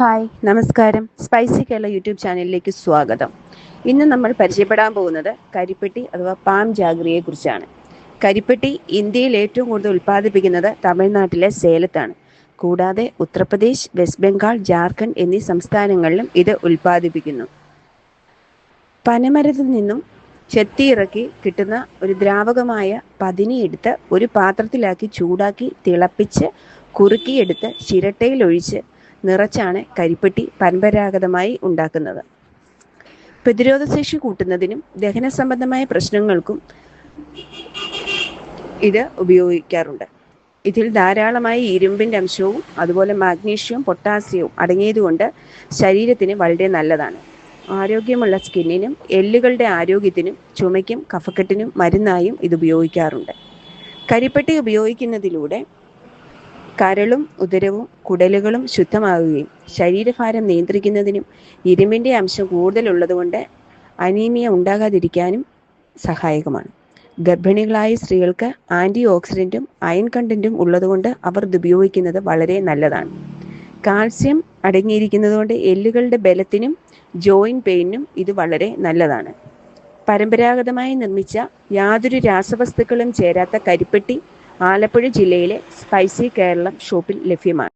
Hi, നമസ്കാരം. Spicy Kerala YouTube ചാനലിലേക്ക് സ്വാഗതം. ഇന്ന് നമ്മൾ പരിചയപ്പെടാൻ പോകുന്നത് കരിപ്പെട്ടി അഥവാ പാം ജാഗ്രിയെ കുറിച്ചാണ്. കരിപ്പെട്ടി ഇന്ത്യയിൽ ഏറ്റവും കൂടുതൽ ഉൽപ്പാദിപ്പിക്കുന്നത് തമിഴ്നാട്ടിലെ സേലത്താണ്. കൂടാതെ ഉത്തർപ്രദേശ്, വെസ്റ്റ് ബംഗാൾ, ജാർഖണ്ഡ് എന്നീ സംസ്ഥാനങ്ങളിലും ഇത് ഉൽപ്പാദിപ്പിക്കുന്നു. പനമരത്തിൽ നിന്നും ചെത്തിയിറക്കി കിട്ടുന്ന ഒരു ദ്രാവകമായ പതിനിയെടുത്ത് ഒരു പാത്രത്തിലാക്കി ചൂടാക്കി തിളപ്പിച്ച് കുറുക്കിയെടുത്ത് ചിരട്ടയിലൊഴിച്ച് നിറച്ചാണ് കരിപ്പെട്ടി പരമ്പരാഗതമായി ഉണ്ടാക്കുന്നത്. പ്രതിരോധശേഷി കൂട്ടുന്നതിനും ദഹന സംബന്ധമായ പ്രശ്നങ്ങൾക്കും ഇത് ഉപയോഗിക്കാറുണ്ട്. ഇതിൽ ധാരാളമായി ഇരുമ്പിൻ്റെ അംശവും അതുപോലെ മാഗ്നീഷ്യവും പൊട്ടാസ്യവും അടങ്ങിയതുകൊണ്ട് ശരീരത്തിന് വളരെ നല്ലതാണ്. ആരോഗ്യമുള്ള സ്കിന്നിനും എല്ലുകളുടെ ആരോഗ്യത്തിനും ചുമയ്ക്കും കഫക്കെട്ടിനും മരുന്നായും ഇത് ഉപയോഗിക്കാറുണ്ട്. കരിപ്പെട്ടി ഉപയോഗിക്കുന്നതിലൂടെ കരളും ഉദരവും കുടലുകളും ശുദ്ധമാകുകയും ശരീരഭാരം നിയന്ത്രിക്കുന്നതിനും ഇരുമ്പിൻ്റെ അംശം കൂടുതലുള്ളതുകൊണ്ട് അനീമിയ ഉണ്ടാകാതിരിക്കാനും സഹായകമാണ്. ഗർഭിണികളായ സ്ത്രീകൾക്ക് ആൻറ്റി ഓക്സിഡൻറ്റും അയൺ കണ്ടൻറ്റും ഉള്ളതുകൊണ്ട് അവർ ഇത് ഉപയോഗിക്കുന്നത് വളരെ നല്ലതാണ്. കാൽസ്യം അടങ്ങിയിരിക്കുന്നതുകൊണ്ട് എല്ലുകളുടെ ബലത്തിനും ജോയിൻറ്റ് പെയിനും ഇത് വളരെ നല്ലതാണ്. പരമ്പരാഗതമായി നിർമ്മിച്ച യാതൊരു രാസവസ്തുക്കളും ചേരാത്ത കരിപ്പെട്ടി ആലപ്പുഴ ജില്ലയിലെ സ്പൈസി കേരളം ഷോപ്പിൽ ലഭ്യമാണ്.